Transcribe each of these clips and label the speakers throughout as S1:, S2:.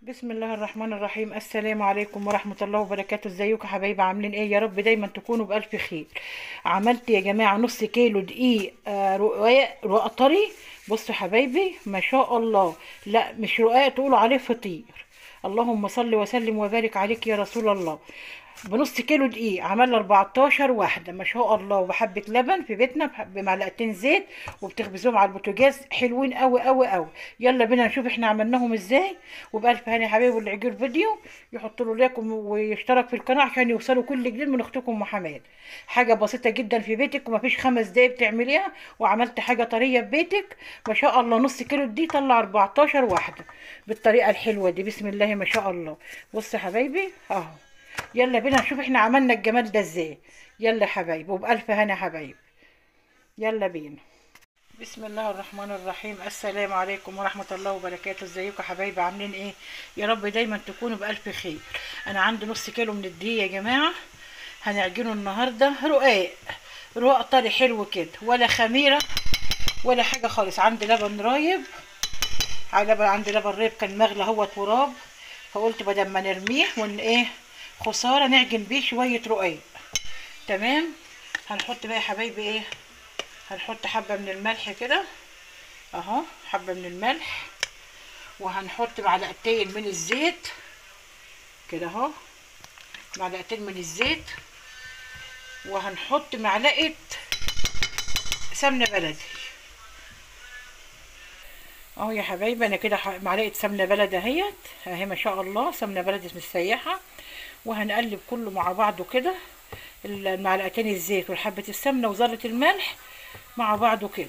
S1: بسم الله الرحمن الرحيم. السلام عليكم ورحمة الله وبركاته. ازيكم يا حبايبي؟ عاملين ايه؟ يا رب دايما تكونوا بألف خير. عملت يا جماعة نص كيلو دقيق رقاق طري. بصوا حبايبي ما شاء الله، لا مش رقاق تقولوا عليه فطير. اللهم صل وسلم وبارك عليك يا رسول الله. بنص كيلو دقيق عملنا 14 واحدة ما شاء الله، وبحبة لبن في بيتنا بمعلقتين زيت، وبتخبزوهم على البوتاجاز حلوين قوي قوي قوي. يلا بينا نشوف احنا عملناهم ازاي. وبألف هاني يا حبايبي، واللي عجبه الفيديو يحط له لايك ويشترك في القناة عشان يوصلوا كل جديد من اختكم محمد. حاجة بسيطة جدا في بيتك ومفيش 5 دقايق بتعمليها، وعملت حاجة طرية في بيتك ما شاء الله. نص كيلو دي طلع 14 واحدة بالطريقة الحلوة دي، بسم الله ما شاء الله. بص يا حبايبي اهو. يلا بينا نشوف احنا عملنا الجمال ده ازاي. يلا يا حبايبي، وبألف هنا يا حبايبي. يلا بينا. بسم الله الرحمن الرحيم. السلام عليكم ورحمة الله وبركاته. ازيكم يا حبايبي؟ عاملين ايه؟ يا رب دايما تكونوا بألف خير. انا عندي نص كيلو من الدقيق يا جماعة، هنعجنه النهاردة رقاق. رقاق طري حلو كده، ولا خميرة ولا حاجة خالص. عندي لبن رايب، عندي لبن رايب كان مغلى هو تراب، فقلت بدل ما نرميه ايه خسارة نعجن بيه شوية رقاق. تمام. هنحط بقى يا حبايبي ايه، هنحط حبة من الملح كده اهو، حبة من الملح، وهنحط معلقتين من الزيت كده اهو، معلقتين من الزيت، وهنحط معلقة سمنة بلدي اهو يا حبايبي. انا كده معلقة سمنة بلدي اهيت اهي ما شاء الله، سمنة بلدي متسيحة. وهنقلب كله مع بعضه كده، المعلقتين الزيت والحبة السمنة وذرة الملح مع بعضه كده،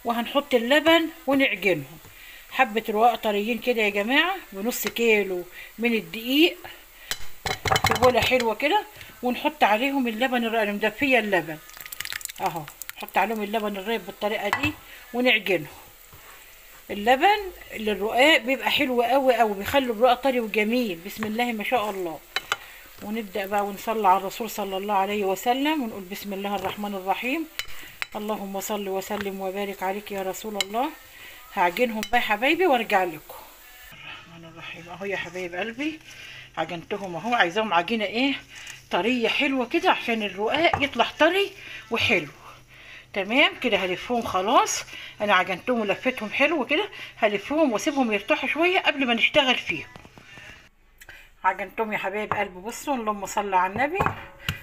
S1: وهنحط اللبن ونعجنهم. حبة رقاق طريين كده يا جماعة بنص كيلو من الدقيق في بولة حلوة كده، ونحط عليهم اللبن الرايب مدفية اللبن اهو، نحط عليهم اللبن الرايب بالطريقة دي ونعجنهم. اللبن للرقاق بيبقى حلو قوي قوي، بيخلي الرقاق طري وجميل بسم الله ما شاء الله. ونبدأ بقى ونصلي على الرسول صلى الله عليه وسلم ونقول بسم الله الرحمن الرحيم. اللهم صل وسلم وبارك عليك يا رسول الله. هعجنهم بقى يا حبايبي وارجع لكم. الرحمن الرحيم اهو يا حبايب قلبي، عجنتهم اهو. عايزاهم عجينه ايه، طريه حلوه كده عشان الرقاق يطلع طري وحلو. تمام كده هلفهم خلاص. انا عجنتهم ولفتهم حلو كده، هلفهم واسيبهم يرتاحوا شويه قبل ما نشتغل فيهم. عجنتهم يا حبايب قلبي، بصوا اللهم صل على النبي.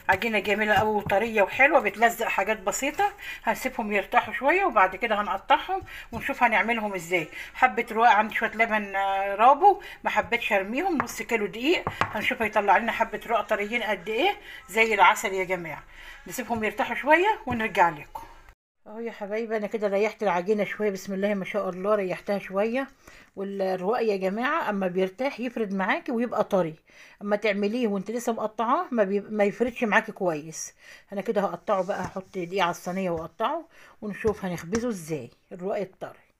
S1: عجينه جميله قوي وطريه وحلوه، بتلزق حاجات بسيطه. هنسيبهم يرتاحوا شويه وبعد كده هنقطعهم ونشوف هنعملهم ازاي. حبه رقاق، عندي شويه لبن رابو ما حبيتش ارميهم، نص كيلو دقيق. هنشوف هيطلع لنا حبه رقاق طريين قد ايه، زي العسل يا جماعه. نسيبهم يرتاحوا شويه ونرجع لكم اهو يا حبايبي. انا كده ريحت العجينه شويه بسم الله ما شاء الله، ريحتها شويه. والرقاق يا جماعه اما بيرتاح يفرد معاكي ويبقى طري، اما تعمليه وانت لسه مقطعاه ما يفردش معاكي كويس. انا كده هقطعه بقى، هحط دقيق على الصينيه واقطعه ونشوف هنخبزه ازاي الرقاق الطري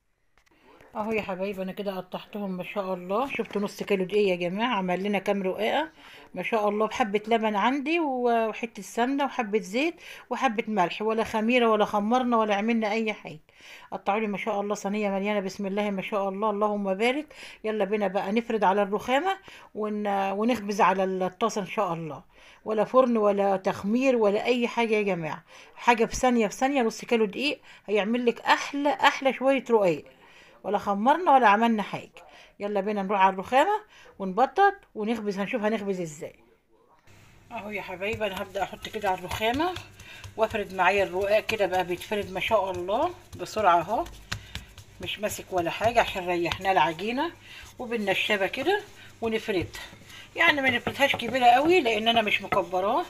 S1: اهو يا حبايبي. انا كده قطعتهم ما شاء الله. شفتوا نص كيلو دقيق يا جماعه عمل لنا كام رقاقه ما شاء الله، بحبه لبن عندي وحته سمنه وحبه زيت وحبه ملح، ولا خميره ولا خمرنا ولا عملنا اي حاجه. قطعوا لي ما شاء الله صينيه مليانه بسم الله ما شاء الله، اللهم بارك. يلا بينا بقى نفرد على الرخامه ونخبز على الطاسه ان شاء الله. ولا فرن ولا تخمير ولا اي حاجه يا جماعه، حاجه في ثانيه في ثانيه. نص كيلو دقيق هيعمل لك احلى احلى شويه رقاق، ولا خمرنا ولا عملنا حاجه. يلا بينا نروح على الرخامه ونبطط ونخبز، هنشوف هنخبز ازاي اهو يا حبايبي. انا هبدا احط كده على الرخامه وافرد معايا الرقاق كده بقى، بيتفرد ما شاء الله بسرعه اهو، مش ماسك ولا حاجه عشان ريحنا العجينه. وبالنشابه كده ونفردها، يعني ما نفردهاش كبيره قوي لان انا مش مكبراه،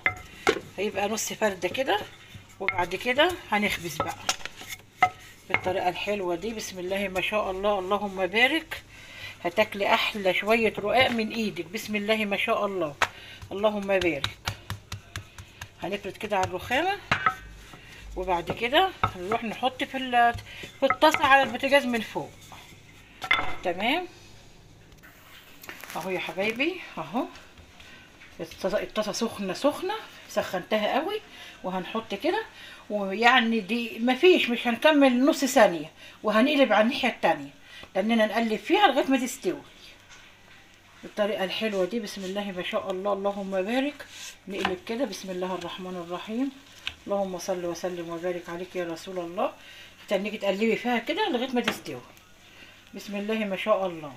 S1: هيبقى نص فرده كده. وبعد كده هنخبز بقى بالطريقه الحلوه دي بسم الله ما شاء الله، اللهم بارك. هتاكلي احلى شويه رقاق من ايدك بسم الله ما شاء الله، اللهم بارك. هنفرد كده على الرخامه، وبعد كده هنروح نحط في الطاسه على البوتاجاز من فوق. تمام اهو يا حبايبي اهو. الطاسه سخنه سخنه، سخنتها قوي. وهنحط كده، ويعني دي مفيش، مش هنكمل نص ثانيه وهنقلب على الناحيه التانيه، لاننا نقلب فيها لغايه ما تستوي. بالطريقه الحلوه دي. بسم الله ما شاء الله، اللهم بارك. نقلب كده. بسم الله الرحمن الرحيم. اللهم صل وسلم وبارك عليك يا رسول الله. تنيجي تقلبي فيها كده لغايه ما تستوي. بسم الله ما شاء الله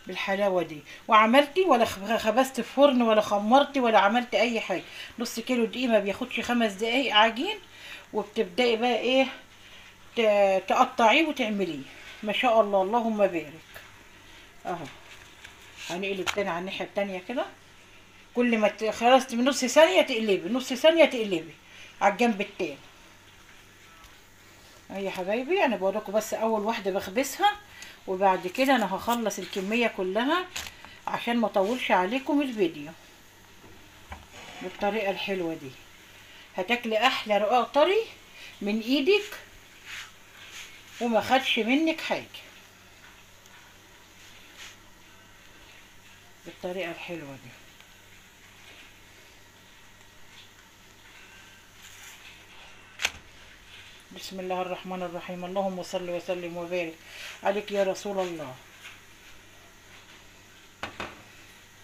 S1: بالحلاوه دي. وعملتي ولا خبزت في فرن ولا خمرتي ولا عملت اي حاجه. نص كيلو دقيق ما بياخدش 5 دقايق عجين. وبتبداي بقى ايه، تقطعيه وتعمليه. ما شاء الله اللهم بارك. اهو. هنقلب تاني على الناحيه التانيه كده. كل ما خلصت من نص ثانيه تقلبي، نص ثانيه تقلبي على الجنب التاني. اهي يا حبايبي، انا بوريكم بس اول واحده بخبزها، وبعد كده انا هخلص الكميه كلها عشان ما اطولش عليكم الفيديو. بالطريقه الحلوه دي هتاكلي احلى رقاق طري من ايدك وما خدش منك حاجه. بالطريقه الحلوه دي. بسم الله الرحمن الرحيم. اللهم صل وسلم وبارك عليك يا رسول الله.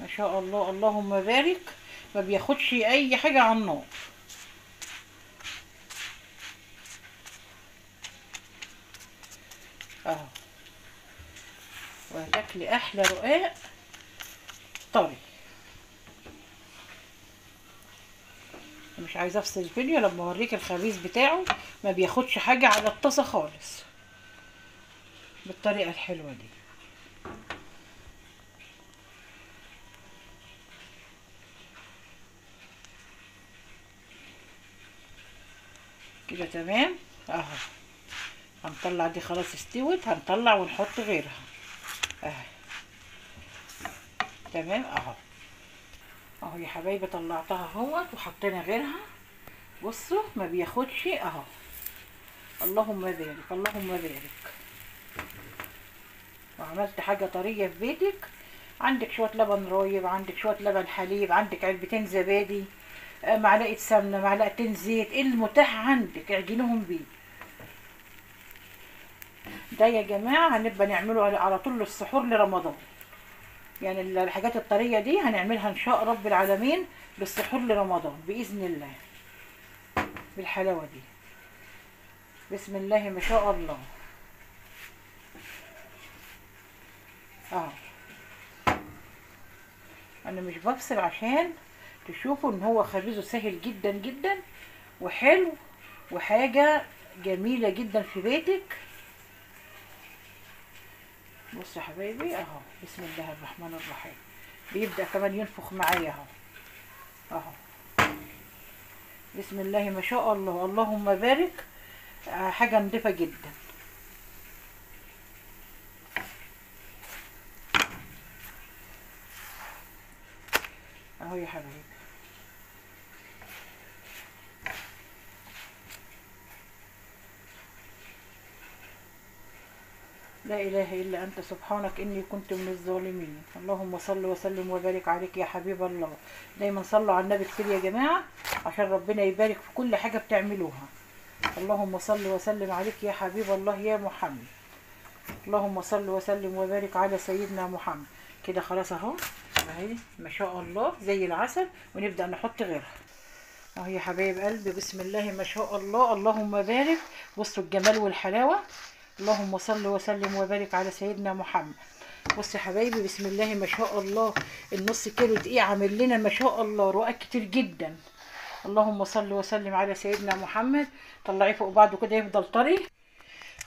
S1: ما شاء الله اللهم بارك. ما بياخدش اي حاجه على النار. اهو. وهتاكلي احلى رقاق طري. مش عايزه افصل الفيديو لما اوريك الخبيز بتاعه. ما بياخدش حاجه على الطاسه خالص. بالطريقه الحلوه دي. كده تمام. اهو. هنطلع دي خلاص استوت. هنطلع ونحط غيرها. اهي. تمام. اهو. اهو يا حبايبي طلعتها اهوت وحطينا غيرها. بصوا ما بياخدش. اهو. اللهم بارك اللهم بارك. وعملت حاجه طريه في بيتك. عندك شويه لبن رايب، عندك شويه لبن حليب، عندك علبتين زبادي، معلقه سمنه، معلقتين زيت، ايه المتاح عندك اعجنيهم بيه. ده يا جماعه هنبقى نعمله على طول للسحور لرمضان. يعني الحاجات الطريه دي هنعملها ان شاء رب العالمين للسحور لرمضان باذن الله. بالحلاوه دي. بسم الله ما شاء الله. انا مش بفصل عشان تشوفوا ان هو خبيزه سهل جدا جدا وحلو وحاجه جميله جدا في بيتك. بصوا يا حبايبي اهو. بسم الله الرحمن الرحيم. بيبدأ كمان ينفخ معايا اهو. اهو. بسم الله ما شاء الله اللهم بارك. حاجة نضيفة جدا. اهو يا حبايبي. لا اله الا انت سبحانك اني كنت من الظالمين. اللهم صل وسلم وبارك عليك يا حبيب الله. دايما صلوا على النبي كتير يا جماعه عشان ربنا يبارك في كل حاجه بتعملوها. اللهم صل وسلم عليك يا حبيب الله يا محمد. اللهم صل وسلم وبارك على سيدنا محمد. كده خلاص اهو. اهي ما شاء الله زي العسل. ونبدا نحط غيرها اهو يا حبايب قلبي. بسم الله ما شاء الله اللهم بارك. بصوا الجمال والحلاوه. اللهم صل وسلم وبارك على سيدنا محمد. بصوا يا حبايبي بسم الله ما شاء الله. النص كيلو دقيق عامل لنا ما شاء الله رقاق كتير جدا. اللهم صل وسلم على سيدنا محمد. طلعيه فوق بعضه كده يفضل طري.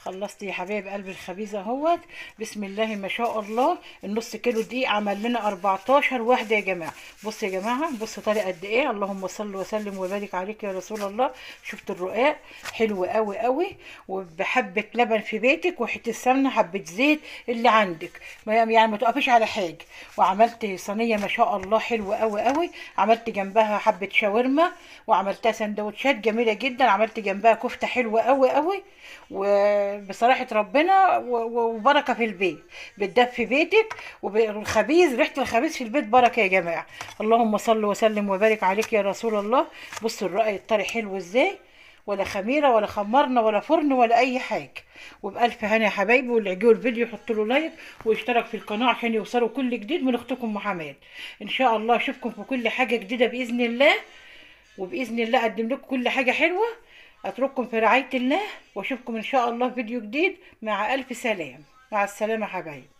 S1: خلصت يا حبايب قلب الخبيزه اهوت. بسم الله ما شاء الله. النص كيلو دي عمل لنا 14 واحده يا جماعه. بصوا يا جماعه بصوا طري قد ايه. اللهم صل وسلم وبارك عليك يا رسول الله. شفتوا الرقاق حلو قوي قوي. وبحبه لبن في بيتك وحته سمنه حبه زيت اللي عندك. يعني ما تقفيش على حاجه. وعملت صينيه ما شاء الله حلوه قوي قوي. عملت جنبها حبه شاورما وعملتها سندوتشات جميله جدا. عملت جنبها كفته حلوه قوي قوي. وبصراحة ربنا وبركة في البيت. بتدب في بيتك. والخبيز ريحة الخبيز في البيت بركة يا جماعة. اللهم صل وسلم وبارك عليك يا رسول الله. بصوا الرقاق الطري حلو ازاي. ولا خميره ولا خمرنا ولا فرن ولا اي حاجه. وبالف هنا يا حبايبي، واللي عجبه الفيديو يحط له لايك ويشترك في القناه عشان يوصلوا كل جديد من اختكم محمد. ان شاء الله اشوفكم في كل حاجه جديده باذن الله، وباذن الله اقدم لكم كل حاجه حلوه. اترككم في رعايه الله، واشوفكم ان شاء الله في فيديو جديد. مع الف سلام، مع السلامه حبايبي.